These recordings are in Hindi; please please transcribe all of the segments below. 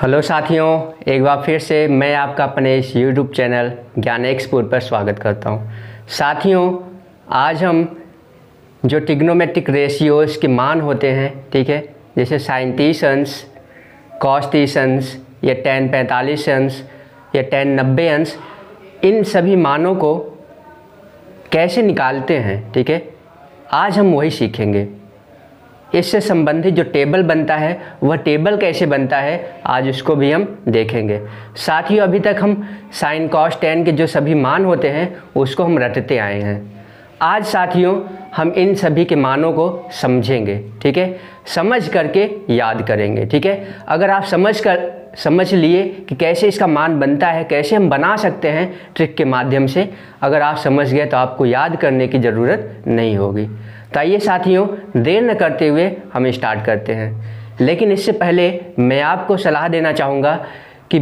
हेलो साथियों, एक बार फिर से मैं आपका अपने इस YouTube चैनल ज्ञान एक्सप्लोर पर स्वागत करता हूं। साथियों, आज हम जो ट्रिग्नोमेट्रिक रेशियोज़ के मान होते हैं, ठीक है, जैसे साइन 30 अंश, कॉस 30 अंश या tan 45 अंश या tan 90 अंश, इन सभी मानों को कैसे निकालते हैं, ठीक है, आज हम वही सीखेंगे। इससे संबंधित जो टेबल बनता है वह टेबल कैसे बनता है, आज उसको भी हम देखेंगे। साथियों, अभी तक हम साइन कॉस टेन के जो सभी मान होते हैं उसको हम रटते आए हैं। आज साथियों हम इन सभी के मानों को समझेंगे, ठीक है, समझ करके याद करेंगे, ठीक है। अगर आप समझ लिए कि कैसे इसका मान बनता है, कैसे हम बना सकते हैं ट्रिक के माध्यम से, अगर आप समझ गए तो आपको याद करने की ज़रूरत नहीं होगी। तो आइए साथियों, देर न करते हुए हम स्टार्ट करते हैं। लेकिन इससे पहले मैं आपको सलाह देना चाहूँगा कि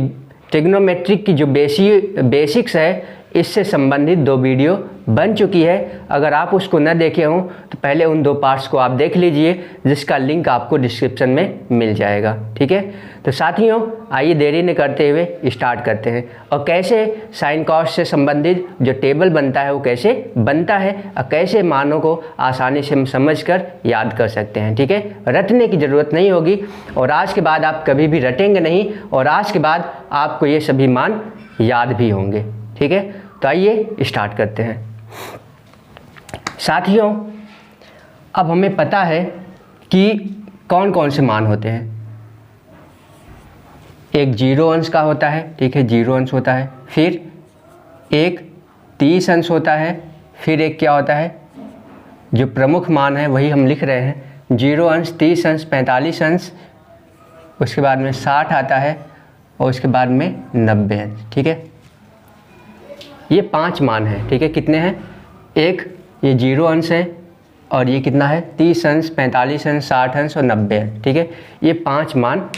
ट्रिग्नोमेट्रिक की जो बेसिक्स है, इससे संबंधित 2 वीडियो बन चुकी है। अगर आप उसको न देखे हों तो पहले उन 2 पार्ट्स को आप देख लीजिए, जिसका लिंक आपको डिस्क्रिप्शन में मिल जाएगा, ठीक है। तो साथियों, आइए देरी न करते हुए स्टार्ट करते हैं और कैसे साइन कॉस से संबंधित जो टेबल बनता है वो कैसे बनता है और कैसे मानों को आसानी से हम समझ कर याद कर सकते हैं, ठीक है। रटने की ज़रूरत नहीं होगी और आज के बाद आप कभी भी रटेंगे नहीं और आज के बाद आपको ये सभी मान याद भी होंगे, ठीक है। तो आइए स्टार्ट करते हैं। साथियों, अब हमें पता है कि कौन कौन से मान होते हैं। एक 0 अंश का होता है, ठीक है, 0 अंश होता है। फिर एक 30 अंश होता है। फिर एक क्या होता है, जो प्रमुख मान है वही हम लिख रहे हैं, 0 अंश, 30 अंश, 45 अंश, उसके बाद में 60 आता है और उसके बाद में 90 अंश, ठीक है। ये 5 मान हैं, ठीक है। कितने हैं? एक ये 0 अंश है और ये कितना है, 30 अंश, 45 अंश, 60 अंश और 90 अंश, ठीक है। ये 5 मान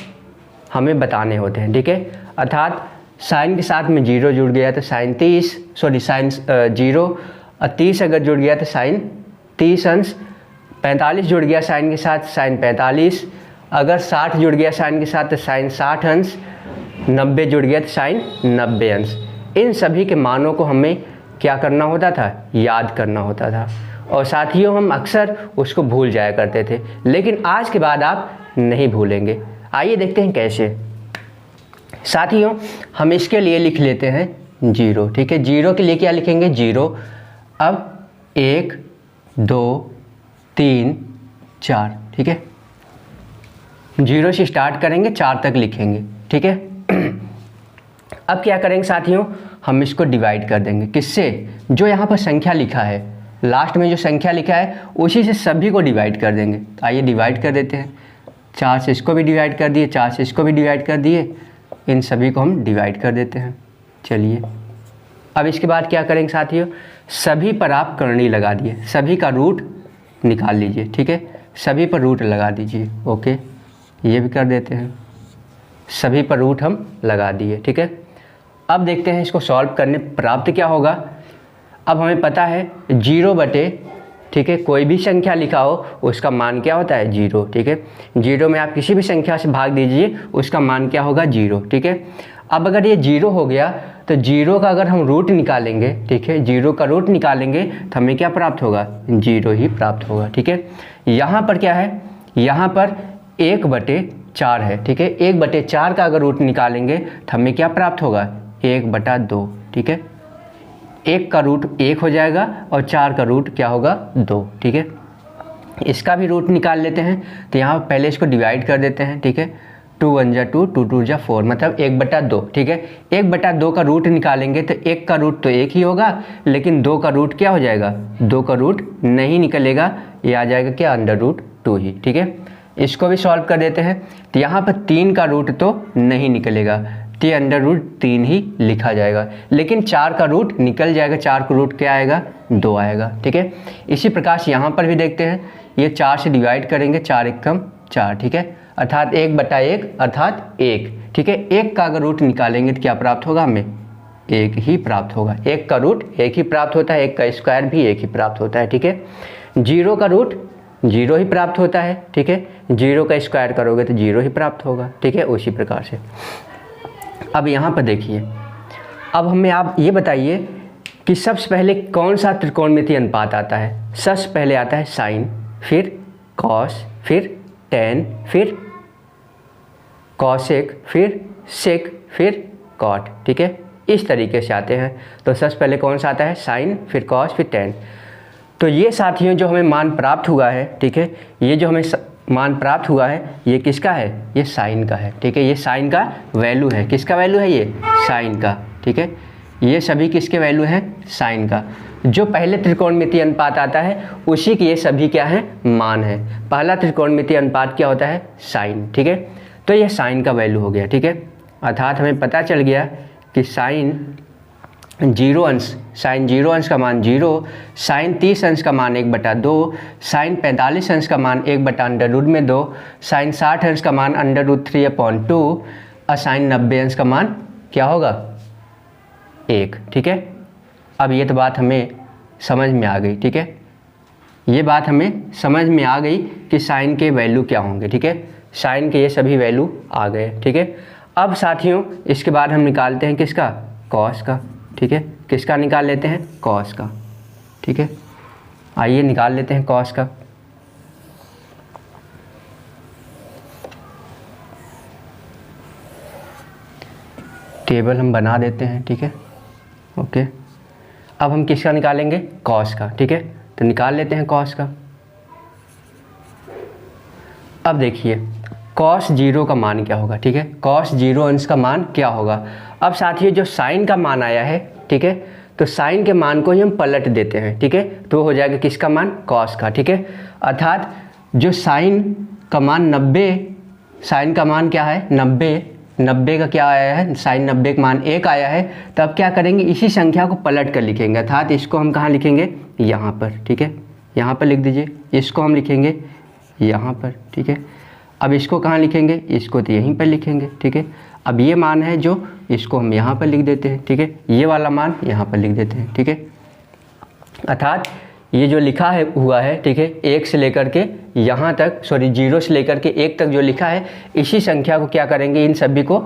हमें बताने होते हैं, ठीक है। अर्थात साइन के साथ में 0 जुड़ गया तो साइन 0 और 30 अगर जुड़ गया तो साइन 30 अंश, 45 जुड़ गया साइन के साथ साइन 45, अगर 60 जुड़ गया साइन के साथ तो साइन 60 अंश, 90 जुड़ गया तो साइन 90 अंश। इन सभी के मानों को हमें क्या करना होता था, याद करना होता था। और साथियों, हम अक्सर उसको भूल जाया करते थे, लेकिन आज के बाद आप नहीं भूलेंगे। आइए देखते हैं कैसे। साथियों, हम इसके लिए लिख लेते हैं 0, ठीक है। 0 के लिए क्या लिखेंगे, 0। अब 1 2 3 4, ठीक है। 0 से स्टार्ट करेंगे, 4 तक लिखेंगे, ठीक है। अब क्या करेंगे साथियों, हम इसको डिवाइड कर देंगे। किससे? जो यहाँ पर संख्या लिखा है, लास्ट में जो संख्या लिखा है उसी से सभी को डिवाइड कर देंगे। तो आइए डिवाइड कर देते हैं। 4 से इसको भी डिवाइड कर दिए, 4 से इसको भी डिवाइड कर दिए, इन सभी को हम डिवाइड कर देते हैं। चलिए, अब इसके बाद क्या करेंगे साथियों, सभी पर आप करनी लगा दिए, सभी का रूट निकाल लीजिए, ठीक है। सभी पर रूट लगा दीजिए, ओके। ये भी कर देते हैं, सभी पर रूट हम लगा दिए, ठीक है। अब देखते हैं इसको सॉल्व करने प्राप्त क्या होगा। अब हमें पता है 0 बटे, ठीक है, कोई भी संख्या लिखा हो उसका मान क्या होता है, 0, ठीक है। 0 में आप किसी भी संख्या से भाग दीजिए, उसका मान क्या होगा, 0, ठीक है। अब अगर ये 0 हो गया तो 0 का अगर हम रूट निकालेंगे, ठीक है, 0 का रूट निकालेंगे तो हमें क्या प्राप्त होगा, 0 ही प्राप्त होगा, ठीक है। यहाँ पर क्या है, यहाँ पर 1/4 है, ठीक है। 1/4 का अगर रूट निकालेंगे तो हमें क्या प्राप्त होगा, 1/2, ठीक है। 1 का रूट 1 हो जाएगा और 4 का रूट क्या होगा, 2, ठीक है। इसका भी रूट निकाल लेते हैं। तो यहाँ पहले इसको डिवाइड कर देते हैं, ठीक है। 2 1 जा 2, 2 2 जा 4, मतलब 1/2, ठीक है। 1/2 का रूट निकालेंगे तो 1 का रूट तो 1 ही होगा, लेकिन 2 का रूट क्या हो जाएगा, 2 का रूट नहीं निकलेगा, ये आ जाएगा क्या, √2 ही, ठीक है। इसको भी सॉल्व कर देते हैं। तो यहाँ पर 3 का रूट तो नहीं निकलेगा, तो ये √3 ही लिखा जाएगा, लेकिन 4 का रूट निकल जाएगा। 4 का रूट क्या आएगा, 2 आएगा, ठीक है। इसी प्रकार से यहाँ पर भी देखते हैं, ये 4 से डिवाइड करेंगे, 4 एकम 4, ठीक है। अर्थात 1/1 अर्थात 1, ठीक है। 1 का अगर रूट निकालेंगे तो क्या प्राप्त होगा, हमें 1 ही प्राप्त होगा। 1 का रूट 1 ही प्राप्त होता है, 1 का स्क्वायर भी 1 ही प्राप्त होता है, ठीक है। 0 का रूट जीरो ही प्राप्त होता है, ठीक है। जीरो का स्क्वायर करोगे तो जीरो ही प्राप्त होगा, ठीक है। उसी प्रकार से अब यहाँ पर देखिए, अब हमें आप ये बताइए कि सबसे पहले कौन सा त्रिकोणमितीय अनुपात आता है। सबसे पहले आता है साइन, फिर कॉस, फिर टेन, फिर कॉसेक, फिर सेक, फिर कॉट, ठीक है। इस तरीके से आते हैं। तो सबसे पहले कौन सा आता है, साइन, फिर कॉस, फिर टेन। तो ये साथियों जो हमें मान प्राप्त हुआ है, ठीक है, ये जो हमें मान प्राप्त हुआ है ये किसका है, ये साइन का है, ठीक है। ये साइन का वैल्यू है, किसका वैल्यू है, ये साइन का, ठीक है। ये सभी किसके वैल्यू हैं, साइन का। जो पहले त्रिकोणमितीय अनुपात आता है उसी के ये सभी क्या है, मान है। पहला त्रिकोणमितीय अनुपात क्या होता है, साइन, ठीक है। तो ये साइन का वैल्यू हो गया, ठीक है। अर्थात हमें पता चल गया कि साइन 0 अंश, साइन 0 अंश का मान 0, साइन 30 अंश का मान 1/2, साइन 45 अंश का मान 1/√2, साइन 60 अंश का मान √3/2 और साइन 90 अंश का मान क्या होगा, 1, ठीक है। अब ये तो बात हमें समझ में आ गई, ठीक है। ये बात हमें समझ में आ गई कि साइन के वैल्यू क्या होंगे, ठीक है। साइन के ये सभी वैल्यू आ गए, ठीक है। अब साथियों इसके बाद हम निकालते हैं किसका, कॉस का, ठीक है। किसका निकाल लेते हैं, कॉस का, ठीक है। आइए निकाल लेते हैं कॉस का। टेबल हम बना देते हैं, ठीक है, ओके। अब हम किसका निकालेंगे, कॉस का, ठीक है। तो निकाल लेते हैं कॉस का। अब देखिए कॉस 0 का मान क्या होगा, ठीक है। कॉस 0 अंश का मान क्या होगा। अब साथियों जो साइन का मान आया है, ठीक है, तो साइन के मान को ही हम पलट देते हैं, ठीक है। तो हो जाएगा किसका मान, कॉस का, ठीक है। अर्थात जो साइन का मान 90, साइन का मान क्या है 90 का क्या आया है, साइन 90 का मान 1 आया है। तब क्या करेंगे, इसी संख्या को पलट कर लिखेंगे। अर्थात इसको हम कहाँ लिखेंगे, यहाँ पर, ठीक है। यहाँ पर लिख दीजिए। इसको हम लिखेंगे यहाँ पर, ठीक है। अब इसको कहाँ लिखेंगे, इसको तो यहीं पर लिखेंगे, ठीक है। अब ये मान है जो, इसको हम यहाँ पर लिख देते हैं, ठीक है। ये वाला मान यहाँ पर लिख देते हैं, ठीक है। अर्थात ये जो लिखा है हुआ है, ठीक है, 1 से लेकर के यहाँ तक, 0 से लेकर के 1 तक जो लिखा है, इसी संख्या को क्या करेंगे, इन सभी को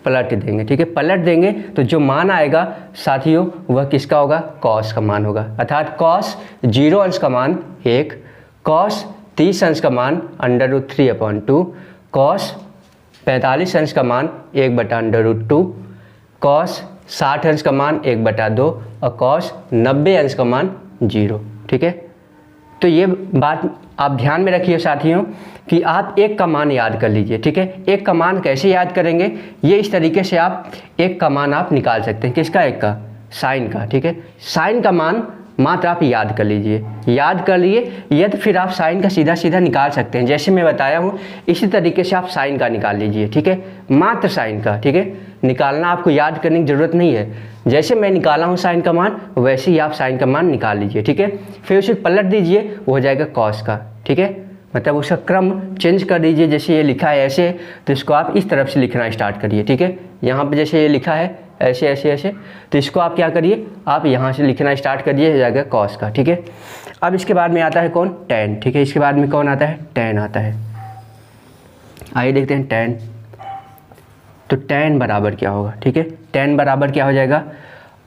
पलट देंगे, ठीक है। पलट देंगे तो जो मान आएगा साथियों वह किसका होगा, कॉस का मान होगा। अर्थात कॉस 0 अंश का मान 1, कॉस 30 अंश का मान √3/2, कॉस 45 अंश का मान 1/√2, कॉस 60 अंश का मान 1/2 और कॉस 90 अंश का मान 0, ठीक है। तो ये बात आप ध्यान में रखिए साथियों कि आप एक का मान याद कर लीजिए, ठीक है। एक का मान कैसे याद करेंगे, ये इस तरीके से आप एक का मान आप निकाल सकते हैं। किसका, एक का, साइन का, ठीक है। साइन का मान मात्र आप याद कर लीजिए, याद कर लिए या तो फिर आप साइन का सीधा सीधा निकाल सकते हैं। जैसे मैं बताया हूँ इसी तरीके से आप साइन का निकाल लीजिए, ठीक है। मात्र साइन का, ठीक है, निकालना आपको याद करने की ज़रूरत नहीं है। जैसे मैं निकाला हूँ साइन का मान वैसे ही आप साइन का मान निकाल लीजिए, ठीक है। फिर उसे पलट दीजिए, वो हो जाएगा कॉस का, ठीक है। मतलब उसका क्रम चेंज कर दीजिए। जैसे ये लिखा है ऐसे, तो इसको आप इस तरफ से लिखना स्टार्ट करिए, ठीक है। यहाँ पर जैसे ये लिखा है ऐसे ऐसे ऐसे, तो इसको आप क्या करिए, आप यहाँ से लिखना स्टार्ट करिए, हो जाएगा कॉस का, ठीक है। अब इसके बाद में आता है कौन, टेन, ठीक है। इसके बाद में कौन आता है, टेन आता है। आइए देखते हैं टेन। तो टेन बराबर क्या होगा, ठीक है। टेन बराबर क्या हो जाएगा,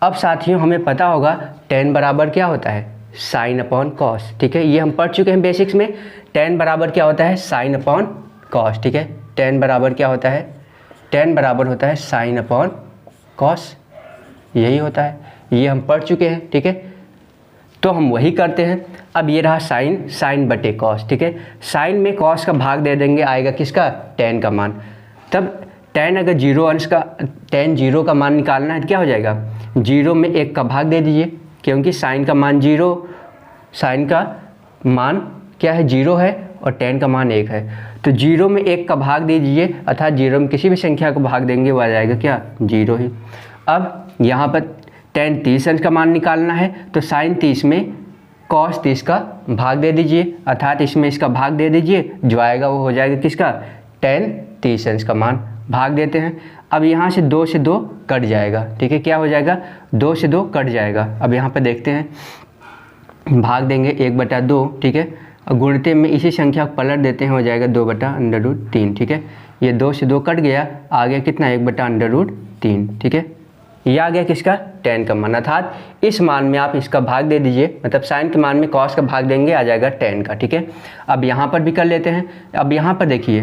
अब साथियों हमें पता होगा टेन बराबर क्या होता है, साइन अपॉन कॉस, ठीक है। ये हम पढ़ चुके हैं बेसिक्स में। टेन बराबर क्या होता है, साइन अपॉन कॉस, ठीक है। टेन बराबर क्या होता है, टेन बराबर होता है साइन अपॉन कॉस, यही होता है, ये हम पढ़ चुके हैं, ठीक है। तो हम वही करते हैं। अब ये रहा साइन, साइन बटे कॉस, ठीक है। साइन में कॉस का भाग दे देंगे, आएगा किसका, टेन का मान। तब टेन अगर 0 अंश का, टेन 0 का मान निकालना है तो क्या हो जाएगा, 0 में 1 का भाग दे दीजिए, क्योंकि साइन का मान 0, साइन का मान क्या है 0 है और टेन का मान 1 है। तो 0 में 1 का भाग दे दीजिए, अर्थात 0 में किसी भी संख्या को भाग देंगे वो आ जाएगा क्या, 0 ही। अब यहाँ पर टेन 30 अंश का मान निकालना है, तो साइन 30 में कॉस 30 का भाग दे दीजिए, अर्थात इसमें इसका भाग दे दीजिए, जो आएगा वो हो जाएगा किसका, टेन 30 अंश का मान। भाग देते हैं। अब यहाँ से 2 से 2 कट जाएगा, ठीक है। क्या हो जाएगा, 2 से 2 कट जाएगा। अब यहाँ पर देखते हैं, भाग देंगे 1/2, ठीक है। गुणते में इसी संख्या को पलट देते हैं, हो जाएगा 2/√3। ठीक है, ये 2 से 2 कट गया, आ गया कितना 1/√3। ठीक है, ये आ गया किसका tan का मान, अर्थात इस मान में आप इसका भाग दे दीजिए, मतलब साइन के मान में cos का भाग देंगे, आ जाएगा tan का। ठीक है, अब यहाँ पर भी कर लेते हैं। अब यहाँ पर देखिए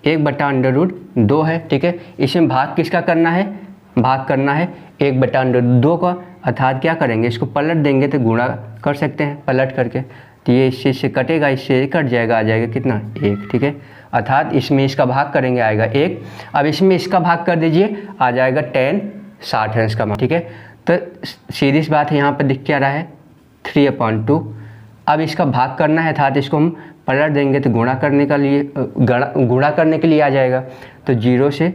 1/√2 है। ठीक है, इसमें भाग किसका करना है, भाग करना है 1/√2 का, अर्थात क्या करेंगे, इसको पलट देंगे तो गुणा कर सकते हैं पलट करके, तो ये इससे से कटेगा, इससे कट जाएगा, आ जाएगा कितना 1। ठीक है, अर्थात इसमें इसका भाग करेंगे आएगा 1। अब इसमें इसका भाग कर दीजिए, आ जाएगा tan 60 अंश का मान। ठीक है, तो सीधी सी बात है, यहाँ पर दिख क्या रहा है 3/2। अब इसका भाग करना है, अर्थात इसको हम पलट देंगे तो गुणा करने के लिए आ जाएगा। तो 2 से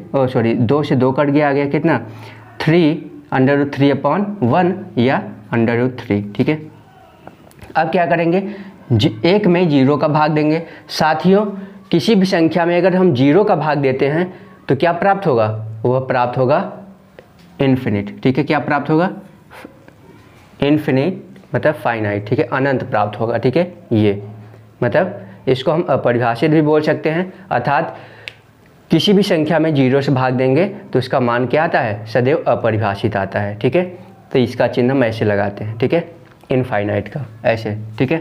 2 कट गया, आ गया कितना 3√3/1 या √3। ठीक है, अब क्या करेंगे, 1 में 0 का भाग देंगे। साथियों, किसी भी संख्या में अगर हम 0 का भाग देते हैं तो क्या प्राप्त होगा, वह प्राप्त होगा इन्फिनिट। ठीक है, क्या प्राप्त होगा, इन्फिनिट मतलब फाइनाइट। ठीक है, अनंत प्राप्त होगा। ठीक है, ये मतलब इसको हम अपरिभाषित भी बोल सकते हैं, अर्थात किसी भी संख्या में 0 से भाग देंगे तो इसका मान क्या आता है, सदैव अपरिभाषित आता है। ठीक है, तो इसका चिन्ह हम ऐसे लगाते हैं। ठीक है, इनफाइनाइट का ऐसे। ठीक है,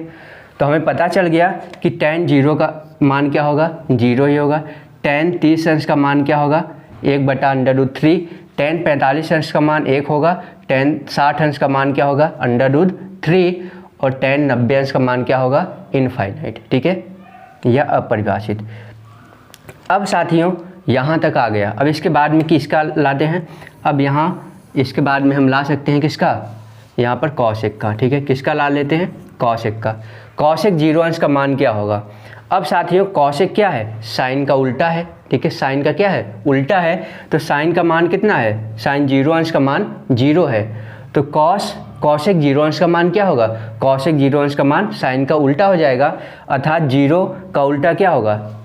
तो हमें पता चल गया कि tan 0 का मान क्या होगा, 0 ही होगा। tan 30 अंश का मान क्या होगा, 1/√3। tan 45 अंश का मान 1 होगा। tan 60 अंश का मान क्या होगा, √3। और tan 90 अंश का मान क्या होगा, इनफाइनाइट। ठीक है, या अपरिभाषित। अब साथियों यहाँ तक आ गया। अब इसके बाद में किसका लाते हैं, अब यहाँ इसके बाद में हम ला सकते हैं किसका, यहाँ पर cos1 का। ठीक है, किसका ला लेते हैं, cos1 का। cos1 0 अंश का मान क्या होगा। अब साथियों cos1 क्या है, साइन का उल्टा है। ठीक है, साइन का क्या है, उल्टा है, तो साइन का मान कितना है, साइन 0 अंश का मान 0 है। तो cos1 0 अंश का मान क्या होगा, cos1 0 अंश का मान साइन का उल्टा हो जाएगा, अर्थात 0 का उल्टा क्या होगा,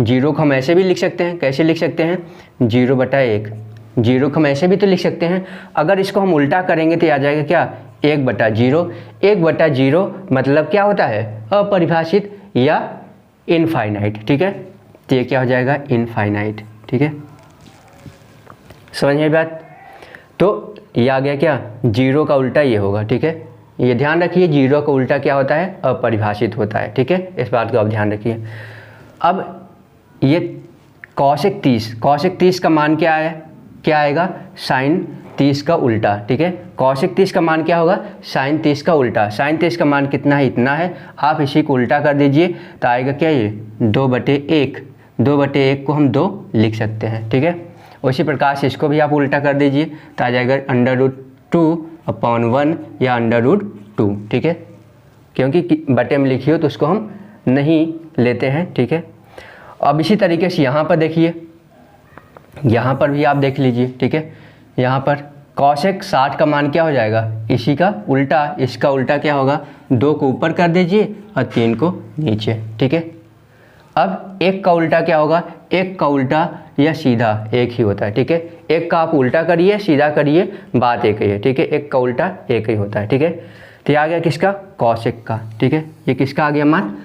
0 को हम ऐसे भी लिख सकते हैं, कैसे लिख सकते हैं, 0/1। 0 को हम ऐसे भी तो लिख सकते हैं, अगर इसको हम उल्टा करेंगे तो आ जाएगा क्या 1/0। 1/0 मतलब क्या होता है, अपरिभाषित या इनफाइनाइट। ठीक है, तो ये क्या हो जाएगा, इनफाइनाइट। ठीक है, समझ में बात। तो ये आ गया क्या, 0 का उल्टा ये होगा। ठीक है, ये ध्यान रखिए, 0 का उल्टा क्या होता है, अपरिभाषित होता है। ठीक है, इस बात को आप ध्यान रखिए। अब ये cos1 30 का मान क्या है, क्या आएगा, साइन 30 का उल्टा। ठीक है, cos1 30 का मान क्या होगा, साइन 30 का उल्टा। साइन 30 का मान कितना है, इतना है। आप इसी को उल्टा कर दीजिए तो आएगा क्या, ये 2/1। 2/1 को हम 2 लिख सकते हैं। ठीक है, उसी प्रकार से इसको भी आप उल्टा कर दीजिए तो आ जाएगा √2/1 या √2। ठीक है, क्योंकि बटे में लिखी हो तो उसको हम नहीं लेते हैं। ठीक है, अब इसी तरीके से यहाँ पर देखिए, यहाँ पर भी आप देख लीजिए। ठीक है, यहाँ पर cos1 60 का मान क्या हो जाएगा, इसी का उल्टा, इसका उल्टा क्या होगा, 2 को ऊपर कर दीजिए और 3 को नीचे। ठीक है, अब 1 का उल्टा क्या होगा, 1 का उल्टा या सीधा एक ही होता है। ठीक है, 1 का आप उल्टा करिए सीधा करिए, बात एक ही है। ठीक है, 1 का उल्टा एक ही होता है। ठीक है, तो ये आ गया किसका, cos1 का। ठीक है, ये किसका आ गया मान,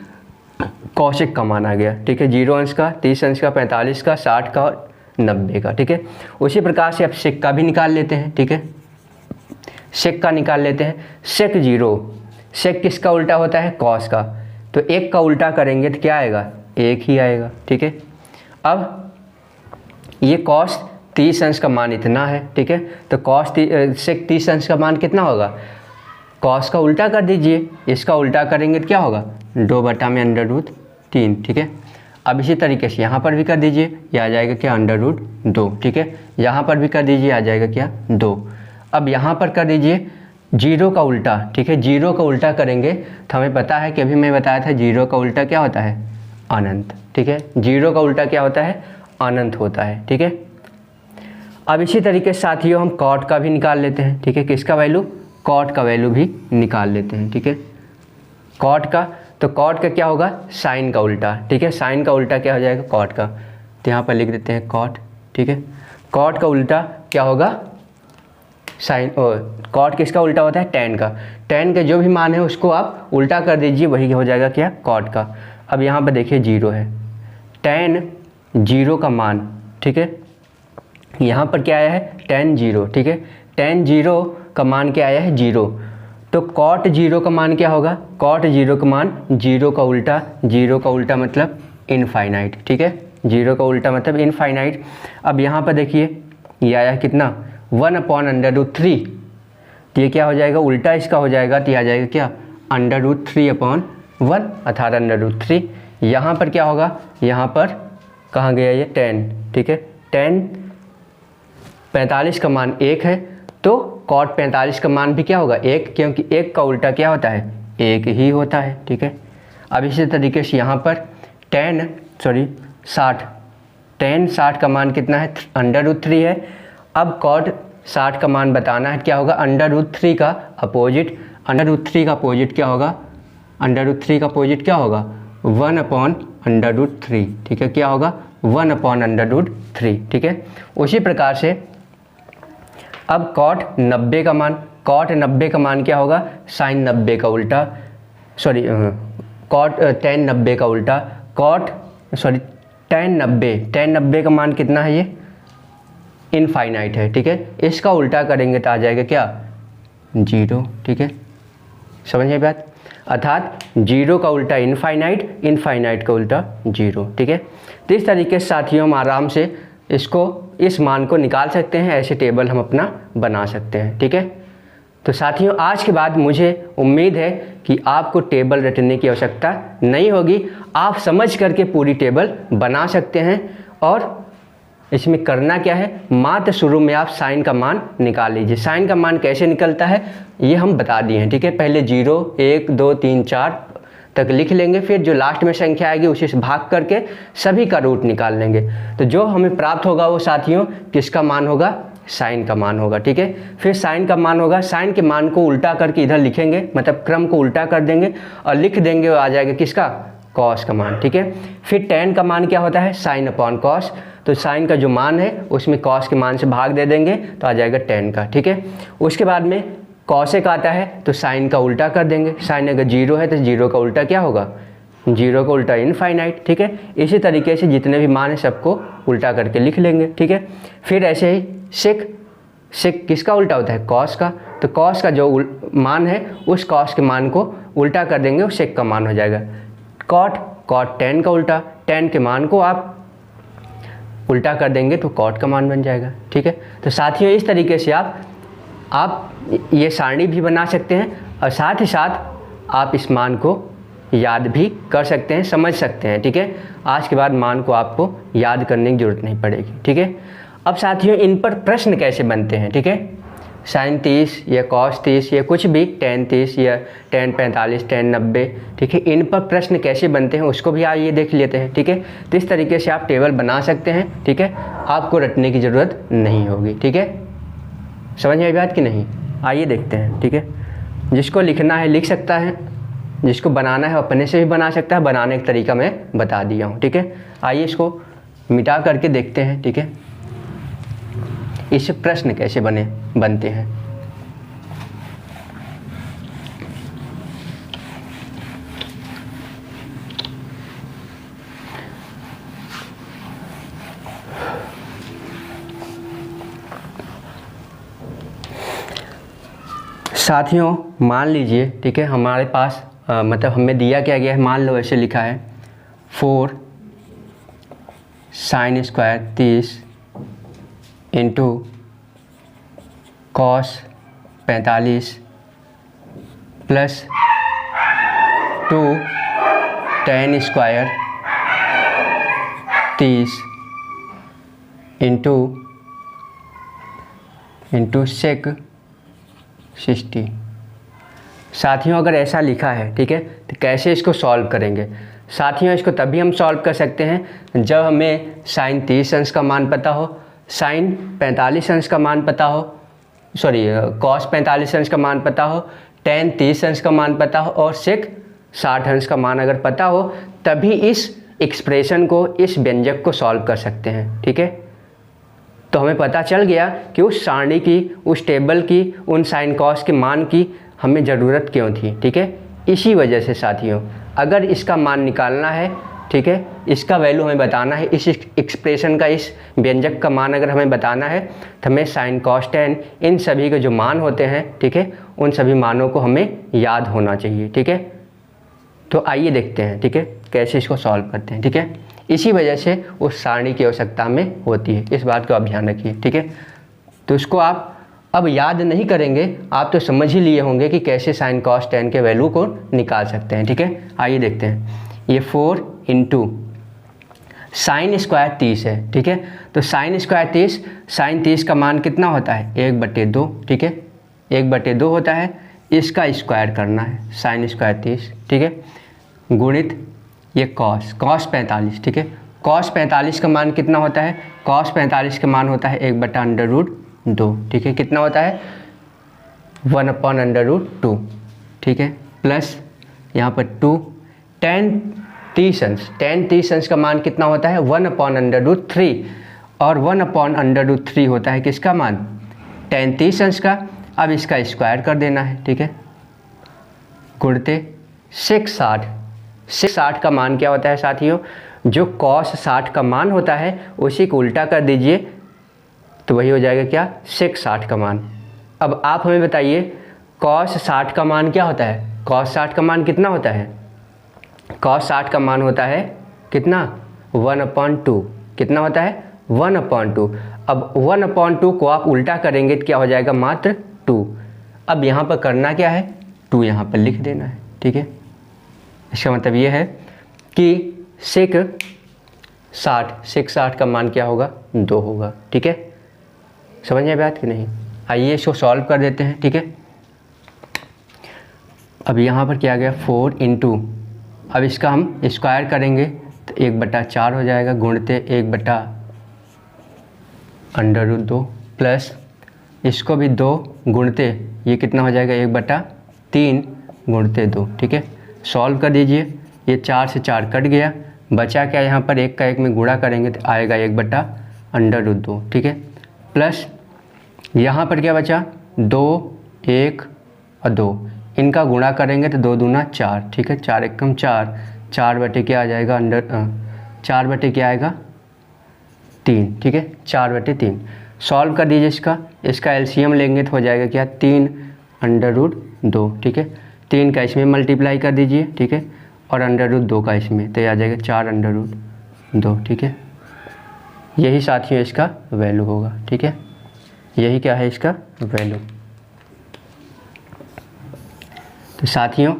cos1 का मान आ गया। ठीक है, 0 अंश का, 30 अंश का, 45 का, 60 का और 90 का। ठीक है, उसी प्रकार से अब sec का भी निकाल लेते हैं। ठीक है, sec का निकाल लेते हैं। sec 0, sec किसका उल्टा होता है, cos का, तो 1 का उल्टा करेंगे तो क्या आएगा, 1 ही आएगा। ठीक है, अब ये cos 30 अंश का मान इतना है। ठीक है, तो sec 30 अंश का मान कितना होगा, cos का उल्टा कर दीजिए, इसका उल्टा करेंगे तो क्या होगा, 2/√3। ठीक है, अब इसी तरीके से यहाँ पर भी कर दीजिए, ये आ जाएगा क्या, √2। ठीक है, यहाँ पर भी कर दीजिए, आ जाएगा क्या, 2। अब यहाँ पर कर दीजिए 0 का उल्टा। ठीक है, 0 का उल्टा करेंगे तो हमें पता है कि अभी मैं बताया था 0 का उल्टा क्या होता है, अनंत। ठीक है, 0 का उल्टा क्या होता है, अनंत होता है। ठीक है, अब इसी तरीके से साथियों हम cot का भी निकाल लेते हैं। ठीक है, किसका वैल्यू, cot का वैल्यू भी निकाल लेते हैं। ठीक है, cot का, तो cot का क्या होगा, साइन का उल्टा। ठीक है, साइन का उल्टा क्या हो जाएगा, cot का, तो यहाँ पर लिख देते हैं cot। ठीक है, cot का उल्टा क्या होगा, साइन और कॉट किसका उल्टा होता है? टैन का। टैन का जो भी मान है उसको आप उल्टा कर दीजिए, वही हो जाएगा क्या? कॉट का। अब यहाँ पर देखिए 0 है, टैन 0 का मान, ठीक है, यहाँ पर क्या आया है? टैन 0, ठीक है, टैन 0 का मान क्या आया है? 0। तो कॉट 0 का मान क्या होगा? कॉट 0 का मान 0 का उल्टा, 0 का उल्टा मतलब इनफाइनाइट, ठीक है, 0 का उल्टा मतलब इनफाइनाइट। अब यहाँ पर देखिए ये आया कितना? 1/√3। तो ये क्या हो जाएगा? उल्टा इसका हो जाएगा, तो ये आ जाएगा क्या? √3/1 अर्थात √3। यहाँ पर क्या होगा? यहाँ पर कहाँ गया ये? 10, ठीक है, 10 45 का मान 1 है, तो कॉट 45 का मान भी क्या होगा? 1, क्योंकि 1 का उल्टा क्या होता है? 1 ही होता है, ठीक है। अब इसी तरीके से यहाँ पर 60 का मान कितना है? √3 है। अब कॉट 60 का मान बताना है, क्या होगा? √3 का अपोजिट, √3 का अपोजिट क्या होगा? √3 का अपोजिट क्या होगा? 1/√3, ठीक है, क्या होगा? 1/√3, ठीक है। उसी प्रकार से अब कॉट 90 का मान, कॉट 90 का मान क्या होगा? साइन 90 का उल्टा, सॉरी कॉट टैन 90 का उल्टा, टैन 90 का मान कितना है? ये इनफाइनाइट है, ठीक है, इसका उल्टा करेंगे तो आ जाएगा क्या? 0, ठीक है, समझ में बात? अर्थात 0 का उल्टा इनफाइनाइट, इनफाइनाइट का उल्टा 0, ठीक है। तो इस तरीके से साथियों हम आराम से इस मान को निकाल सकते हैं, ऐसे टेबल हम अपना बना सकते हैं, ठीक है। तो साथियों आज के बाद मुझे उम्मीद है कि आपको टेबल रटने की आवश्यकता नहीं होगी, आप समझ करके पूरी टेबल बना सकते हैं। और इसमें करना क्या है? मात्र शुरू में आप साइन का मान निकाल लीजिए। साइन का मान कैसे निकलता है ये हम बता दिए हैं, ठीक है। पहले 0, 1, 2, 3, 4 तक लिख लेंगे, फिर जो लास्ट में संख्या आएगी उसी से भाग करके सभी का रूट निकाल लेंगे। तो जो हमें प्राप्त होगा वो साथियों किसका मान होगा? साइन का मान होगा, ठीक है। फिर साइन का मान होगा, साइन के मान को उल्टा करके इधर लिखेंगे, मतलब क्रम को उल्टा कर देंगे और लिख देंगे, वो आ जाएगा किसका? कॉस का मान, ठीक है। फिर टैन का मान क्या होता है? Sine upon cos. तो साइन का जो मान है उसमें कॉस के मान से भाग दे देंगे तो आ जाएगा टैन का, ठीक है। उसके बाद में कॉसेक आता है तो साइन का उल्टा कर देंगे, साइन अगर 0 है तो 0 का उल्टा क्या होगा? 0 का उल्टा इनफाइनाइट, ठीक है। इसी तरीके से जितने भी मान है सबको उल्टा करके लिख लेंगे, ठीक है। फिर ऐसे ही सेक किसका उल्टा होता है? कॉस का। तो कॉस का जो मान है उस कॉस के मान को उल्टा कर देंगे, वो सेक का मान हो जाएगा। कॉट टैन का उल्टा, टैन के मान को आप उल्टा कर देंगे तो कॉट का मान बन जाएगा, ठीक है। तो साथियों इस तरीके से आप ये सारणी भी बना सकते हैं और साथ ही साथ आप इस मान को याद भी कर सकते हैं, समझ सकते हैं, ठीक है। आज के बाद मान को आपको याद करने की ज़रूरत नहीं पड़ेगी, ठीक है। अब साथियों इन पर प्रश्न कैसे बनते हैं, ठीक है। साइन 30 या कॉस 30 या कुछ भी, टैन 30 या टैन 45, टैन 90, ठीक है, इन पर प्रश्न कैसे बनते हैं उसको भी आइए देख लेते हैं, ठीक है। तो इस तरीके से आप टेबल बना सकते हैं, ठीक है, आपको रटने की ज़रूरत नहीं होगी, ठीक है। समझ में आई बात कि नहीं? आइए देखते हैं, ठीक है। जिसको लिखना है लिख सकता है, जिसको बनाना है अपने से भी बना सकता है, बनाने का तरीका मैं बता दिया हूँ, ठीक है। आइए इसको मिटा करके देखते हैं, ठीक है, इससे प्रश्न कैसे बनते हैं। साथियों मान लीजिए, ठीक है, हमारे पास मतलब हमें दिया क्या गया है, मान लो ऐसे लिखा है 4 sin square 30 into cos 45 plus 2 tan square 30 into sec 60। साथियों अगर ऐसा लिखा है, ठीक है, तो कैसे इसको सॉल्व करेंगे? साथियों इसको तभी हम सॉल्व कर सकते हैं जब हमें साइन 30 अंश का मान पता हो, साइन 45 अंश का मान पता हो, सॉरी कॉस 45 अंश का मान पता हो, टैन 30 अंश का मान पता हो और सेक 60 अंश का मान अगर पता हो, तभी इस एक्सप्रेशन को, इस व्यंजक को सॉल्व कर सकते हैं, ठीक है। तो हमें पता चल गया कि उस सारणी की, उस टेबल की, उन साइन कॉस के मान की हमें ज़रूरत क्यों थी। ठीक है, इसी वजह से साथियों, अगर इसका मान निकालना है, ठीक है, इसका वैल्यू हमें बताना है, इस एक्सप्रेशन का, इस व्यंजक का मान अगर हमें बताना है तो हमें साइन कॉस टेन इन सभी के जो मान होते हैं, ठीक है, उन सभी मानों को हमें याद होना चाहिए। ठीक है, तो आइए देखते हैं, ठीक है, कैसे इसको सॉल्व करते हैं। ठीक है, इसी वजह से उस सारणी की आवश्यकता में होती है, इस बात को आप ध्यान रखिए। ठीक है, तो इसको आप अब याद नहीं करेंगे, आप तो समझ ही लिए होंगे कि कैसे साइन कॉस टेन के वैल्यू को निकाल सकते हैं। ठीक है, आइए देखते हैं। ये 4 इंटू साइन स्क्वायर 30 है। ठीक है, तो साइन स्क्वायर 30, साइन 30 का मान कितना होता है 1/2। ठीक है, 1/2 होता है, इसका स्क्वायर करना है, साइन स्क्वायर 30। ठीक है, गुणित ये कॉस 45। ठीक है, कॉस 45 का मान कितना होता है, कॉस 45 का मान होता है 1/√2। ठीक है, कितना होता है 1/√2। ठीक है, प्लस यहाँ पर 2 tan 30 अंश का मान कितना होता है 1/√3, और 1/√3 होता है किसका मान, tan 30 अंश का। अब इसका स्क्वायर कर देना है। ठीक है, गुणते 660 का मान क्या होता है साथियों, जो cos 60 का मान होता है उसी को उल्टा कर दीजिए तो वही हो जाएगा क्या 660 का मान। अब आप हमें बताइए cos 60 का मान क्या होता है, cos 60 का मान कितना होता है, cos 60 का मान होता है कितना 1/2। कितना होता है 1/2। अब 1/2 को आप उल्टा करेंगे तो क्या हो जाएगा मात्र 2। अब यहाँ पर करना क्या है, 2 यहाँ पर लिख देना है। ठीक है, इसका मतलब ये है कि सेक 60 का मान क्या होगा 2 होगा। ठीक है, समझ में बात कि नहीं। आइए इसको सॉल्व कर देते हैं। ठीक है, अब यहाँ पर क्या गया 4 इंटू, अब इसका हम स्क्वायर करेंगे तो 1/4 हो जाएगा, गुणते 1/√2 प्लस इसको भी 2 गुणते ये कितना हो जाएगा 1/3 गुणते 2। ठीक है, सॉल्व कर दीजिए, ये 4 से 4 कट गया, बचा क्या यहाँ पर 1 का 1 में गुणा करेंगे तो आएगा 1/√2। ठीक है, प्लस यहाँ पर क्या बचा 2, 1 और 2, इनका गुणा करेंगे तो 2 दूना 4। ठीक है, 4 एकम 4, 4 बटे क्या आ जाएगा 4 बटे क्या आएगा 3। ठीक है, 4/3 सॉल्व कर दीजिए इसका एलसीएम लेंगे तो हो जाएगा क्या 3/2। ठीक है, 3 का इसमें मल्टीप्लाई कर दीजिए। ठीक है, और √2 का इसमें, तो आ जाएगा 4/2। ठीक है, यही साथियों इसका वैल्यू होगा। ठीक है, यही क्या है इसका वैल्यू। तो साथियों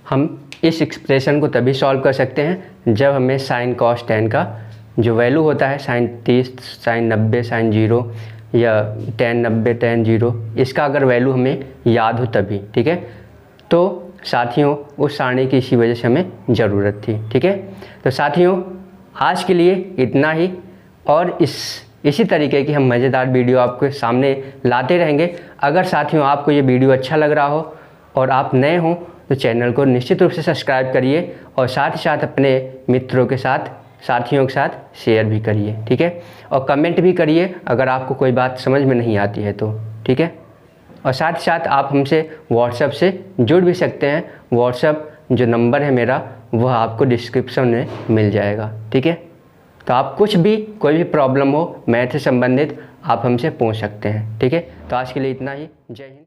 हम इस एक्सप्रेशन को तभी सॉल्व कर सकते हैं जब हमें साइन कॉस टेन का जो वैल्यू होता है, साइन 30, साइन 90, साइन 0 या tan 90, tan 0, इसका अगर वैल्यू हमें याद हो तभी। ठीक है, तो साथियों उस सारणी की इसी वजह से हमें ज़रूरत थी। ठीक है, तो साथियों आज के लिए इतना ही, और इसी तरीके की हम मज़ेदार वीडियो आपके सामने लाते रहेंगे। अगर साथियों आपको ये वीडियो अच्छा लग रहा हो और आप नए हों तो चैनल को निश्चित रूप से सब्सक्राइब करिए, और साथ ही साथ अपने मित्रों के साथ, साथियों के साथ शेयर भी करिए। ठीक है, और कमेंट भी करिए अगर आपको कोई बात समझ में नहीं आती है तो। ठीक है, और साथ ही साथ आप हमसे व्हाट्सएप से जुड़ भी सकते हैं। व्हाट्सएप जो नंबर है मेरा वह आपको डिस्क्रिप्शन में मिल जाएगा। ठीक है, तो आप कुछ भी, कोई भी प्रॉब्लम हो मैथ से संबंधित, आप हमसे पूछ सकते हैं। ठीक है, तो आज के लिए इतना ही। जय हिंद।